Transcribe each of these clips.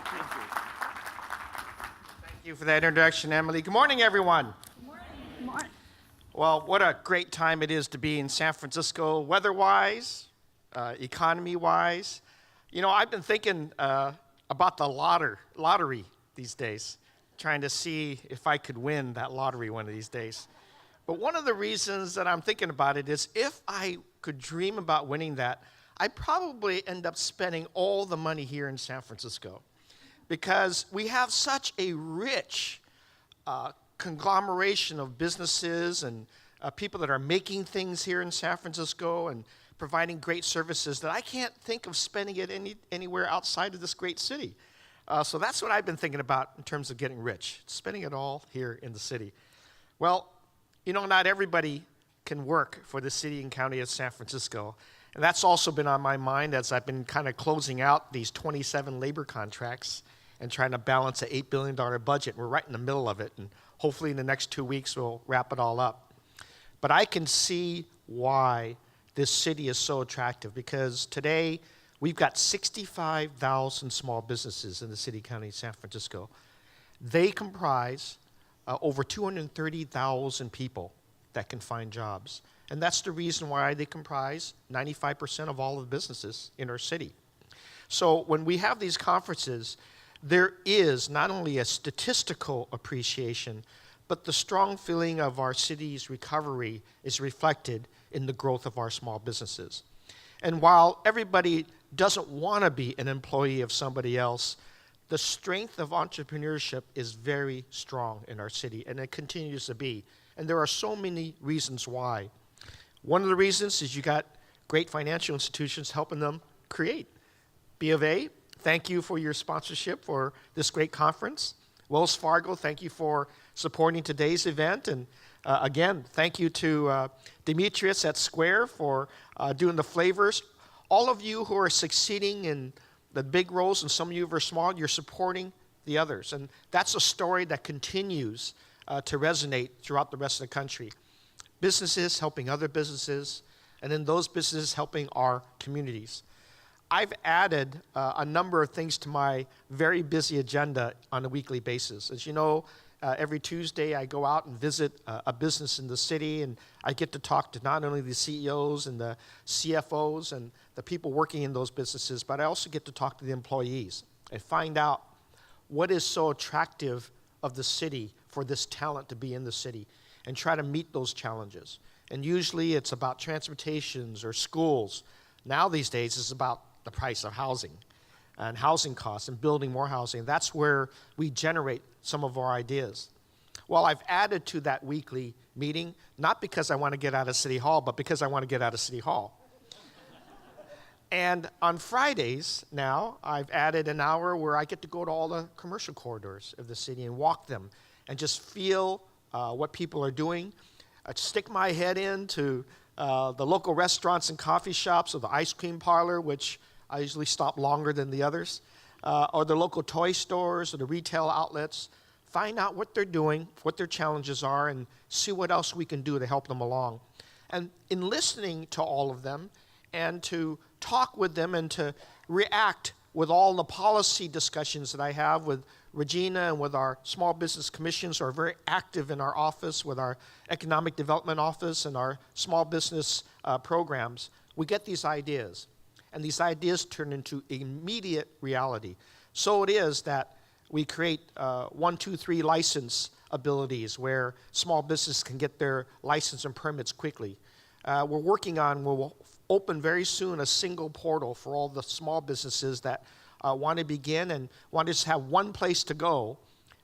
Thank you for that introduction, Emily. Good morning, everyone. Good morning. Well, what a great time it is to be in San Francisco, weather-wise, economy-wise. You know, I've been thinking about the lottery these days, trying to see if I could win that lottery one of these days. But one of the reasons that I'm thinking about it is if I could dream about winning that, I'd probably end up spending all the money here in San Francisco because we have such a rich conglomeration of businesses and people that are making things here in San Francisco and providing great services that I can't think of spending it anywhere outside of this great city. So that's what I've been thinking about in terms of getting rich, spending it all here in the city. Well, you know, not everybody can work for the city and county of San Francisco. And that's also been on my mind as I've been kind of closing out these 27 labor contracts and trying to balance an $8 billion budget. We're right in the middle of it, and hopefully in the next 2 weeks we'll wrap it all up. But I can see why this city is so attractive because today we've got 65,000 small businesses in the city, county of San Francisco. They comprise over 230,000 people that can find jobs. And that's the reason why they comprise 95% of all of the businesses in our city. So when we have these conferences, there is not only a statistical appreciation, but the strong feeling of our city's recovery is reflected in the growth of our small businesses. And while everybody doesn't want to be an employee of somebody else, the strength of entrepreneurship is very strong in our city, and it continues to be. And there are so many reasons why. One of the reasons is you got great financial institutions helping them create. B of A, thank you for your sponsorship for this great conference. Wells Fargo, thank you for supporting today's event. And again, thank you to Demetrius at Square for doing the flavors. All of you who are succeeding in the big roles, and some of you who are small, you're supporting the others. And that's a story that continues to resonate throughout the rest of the country. Businesses helping other businesses, and then those businesses helping our communities. I've added a number of things to my very busy agenda on a weekly basis. As you know, every Tuesday I go out and visit a business in the city, and I get to talk to not only the CEOs and the CFOs and the people working in those businesses, but I also get to talk to the employees and find out what is so attractive of the city for this talent to be in the city and try to meet those challenges. And usually it's about transportations or schools. Now these days it's about the price of housing and housing costs and building more housing. That's where we generate some of our ideas. Well, I've added to that weekly meeting, not because I want to get out of City Hall, but because I want to get out of City Hall. And on Fridays now, I've added an hour where I get to go to all the commercial corridors of the city and walk them and just feel what people are doing. I stick my head into the local restaurants and coffee shops or the ice cream parlor, which I usually stop longer than the others, or the local toy stores or the retail outlets. Find out what they're doing, what their challenges are, and see what else we can do to help them along. And in listening to all of them and to talk with them and to react with all the policy discussions that I have with Regina and with our small business commissions who are very active in our office, with our economic development office and our small business programs, we get these ideas. And these ideas turn into immediate reality. So it is that we create 1, 2, 3 license abilities where small business can get their license and permits quickly. We'll open very soon a single portal for all the small businesses that want to begin and want to just have one place to go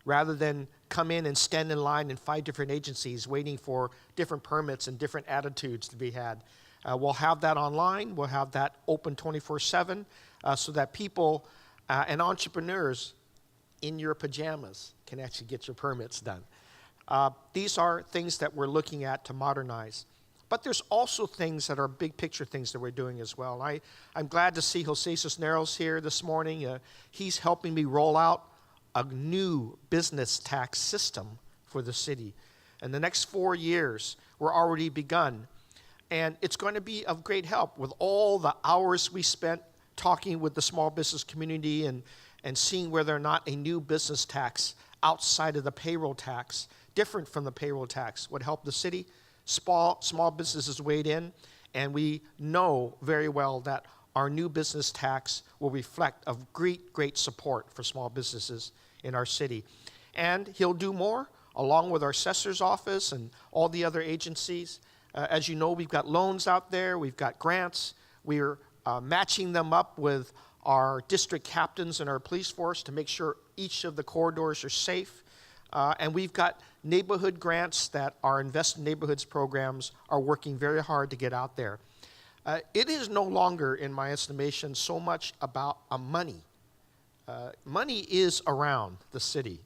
rather than come in and stand in line in 5 different agencies waiting for different permits and different attitudes to be had. We'll have that online. We'll have that open 24/7 so that people and entrepreneurs in your pajamas can actually get your permits done. These are things that we're looking at to modernize. But there's also things that are big picture things that we're doing as well. I'm glad to see Jose Cisneros here this morning. He's helping me roll out a new business tax system for the city. In the next 4 years, we're already begun. And it's going to be of great help with all the hours we spent talking with the small business community and and seeing whether or not a new business tax outside of the payroll tax, different from the payroll tax, would help the city. Small businesses weighed in, and we know very well that our new business tax will reflect of great support for small businesses in our city. And he'll do more, along with our assessor's office and all the other agencies. As you know, we've got loans out there, we've got grants. We're matching them up with our district captains and our police force to make sure each of the corridors are safe. And we've got neighborhood grants that our Invest in Neighborhoods programs are working very hard to get out there. It is no longer, in my estimation, so much about money. Money is around the city.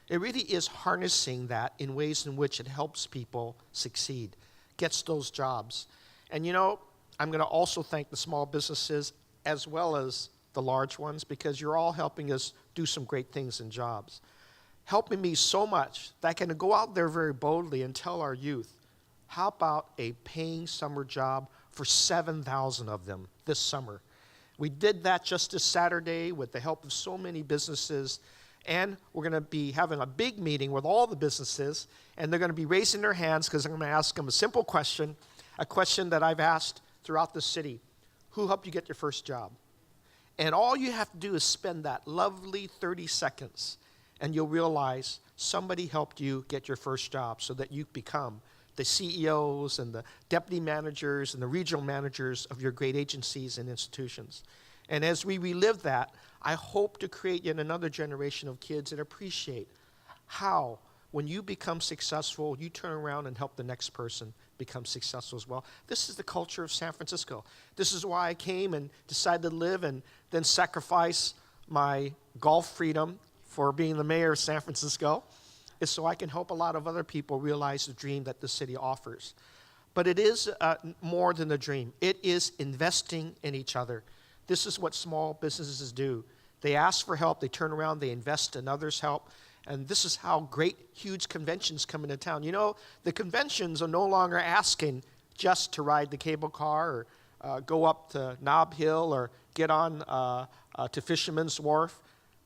It really is harnessing that in ways in which it helps people succeed, gets those jobs. And you know, I'm going to also thank the small businesses as well as the large ones, because you're all helping us do some great things in jobs. Helping me so much that I can go out there very boldly and tell our youth, how about a paying summer job for 7,000 of them this summer? We did that just this Saturday with the help of so many businesses, and we're going to be having a big meeting with all the businesses, and they're going to be raising their hands because I'm going to ask them a simple question, a question that I've asked throughout the city. Who helped you get your first job? And all you have to do is spend that lovely 30 seconds, and you'll realize somebody helped you get your first job so that you become the CEOs and the deputy managers and the regional managers of your great agencies and institutions. And as we relive that, I hope to create yet another generation of kids that appreciate how, when you become successful, you turn around and help the next person become successful as well. This is the culture of San Francisco. This is why I came and decided to live and then sacrifice my golf freedom for being the mayor of San Francisco, is so I can help a lot of other people realize the dream that the city offers. But it is more than a dream. It is investing in each other. This is what small businesses do. They ask for help, they turn around, they invest in others' help, and this is how great, huge conventions come into town. You know, the conventions are no longer asking just to ride the cable car or go up to Nob Hill or get on to Fisherman's Wharf.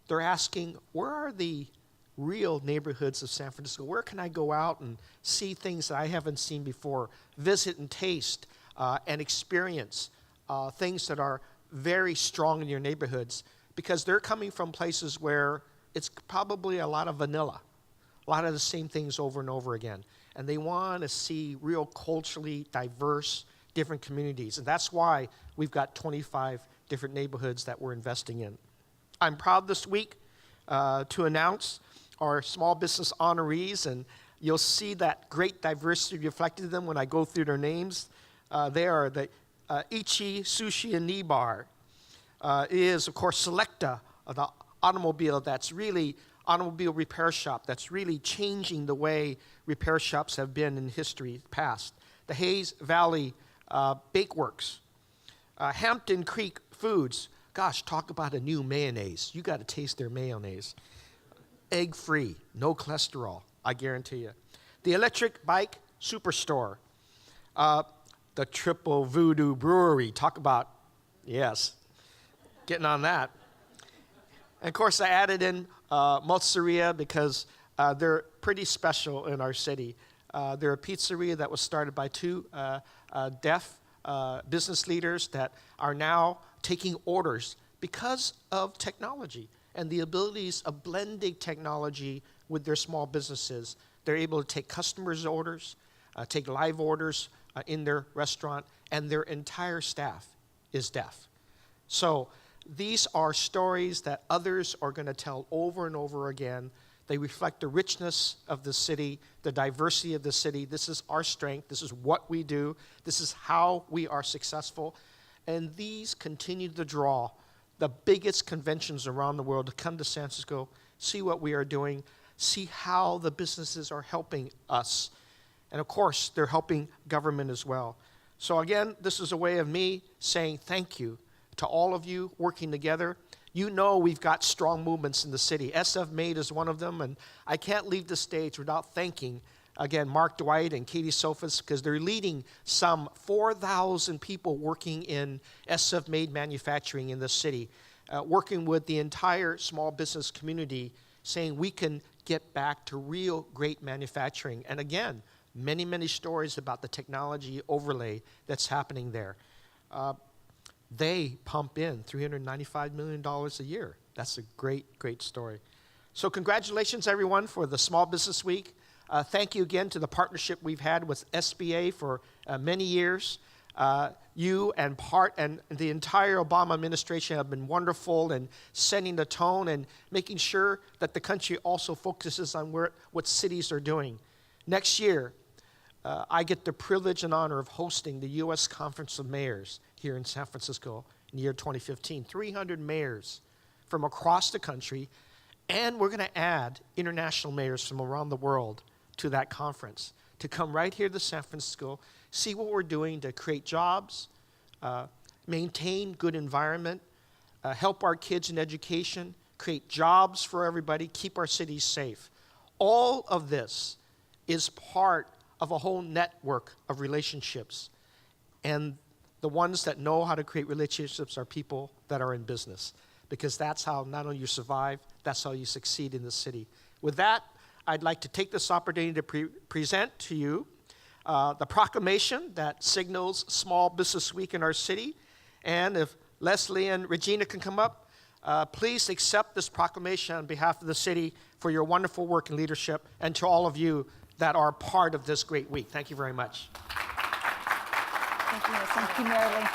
They're asking, where are the real neighborhoods of San Francisco? Where can I go out and see things that I haven't seen before, visit and taste and experience things that are very strong in your neighborhoods, because they're coming from places where it's probably a lot of vanilla, a lot of the same things over and over again. And they want to see real culturally diverse, different communities. And that's why we've got 25 different neighborhoods that we're investing in. I'm proud this week to announce our small business honorees, and you'll see that great diversity reflected in them when I go through their names. They are the Ichi Sushi and Knee Bar. Is, of course, Selecta, the automobile repair shop that's really changing the way repair shops have been in history past. The Hayes Valley Bakeworks. Hampton Creek Foods. Gosh, talk about a new mayonnaise. You got to taste their mayonnaise. Egg-free, no cholesterol, I guarantee you. The Electric Bike Superstore. The Triple Voodoo Brewery. Talk about, yes, getting on that. And of course, I added in Mozzeria because they're pretty special in our city. They're a pizzeria that was started by two deaf business leaders that are now taking orders because of technology and the abilities of blending technology with their small businesses. They're able to take customers' orders, take live orders in their restaurant, and their entire staff is deaf. So these are stories that others are going to tell over and over again. They reflect the richness of the city, the diversity of the city. This is our strength. This is what we do. This is how we are successful. And these continue to draw the biggest conventions around the world to come to San Francisco, see what we are doing, see how the businesses are helping us. And of course, they're helping government as well. So again, this is a way of me saying thank you to all of you working together. You know we've got strong movements in the city. SF Made is one of them, and I can't leave the stage without thanking again, Mark Dwight and Katie Sophus, because they're leading some 4,000 people working in SF-made manufacturing in the city, working with the entire small business community, saying we can get back to real great manufacturing. And again, many, many stories about the technology overlay that's happening there. They pump in $395 million a year. That's a great, great story. So congratulations, everyone, for the Small Business Week. Thank you again to the partnership we've had with SBA for many years. You and the entire Obama administration have been wonderful in setting the tone and making sure that the country also focuses on what cities are doing. Next year, I get the privilege and honor of hosting the U.S. Conference of Mayors here in San Francisco in the year 2015. 300 mayors from across the country, and we're going to add international mayors from around the world to that conference to come right here to San Francisco, see what we're doing to create jobs, maintain good environment, help our kids in education, create jobs for everybody, keep our cities safe. All of this is part of a whole network of relationships. And the ones that know how to create relationships are people that are in business, because that's how not only you survive, that's how you succeed in the city. With that, I'd like to take this opportunity to present to you the proclamation that signals Small Business Week in our city. And if Leslie and Regina can come up, please accept this proclamation on behalf of the city for your wonderful work and leadership, and to all of you that are part of this great week. Thank you very much. Thank you, Mary Lee.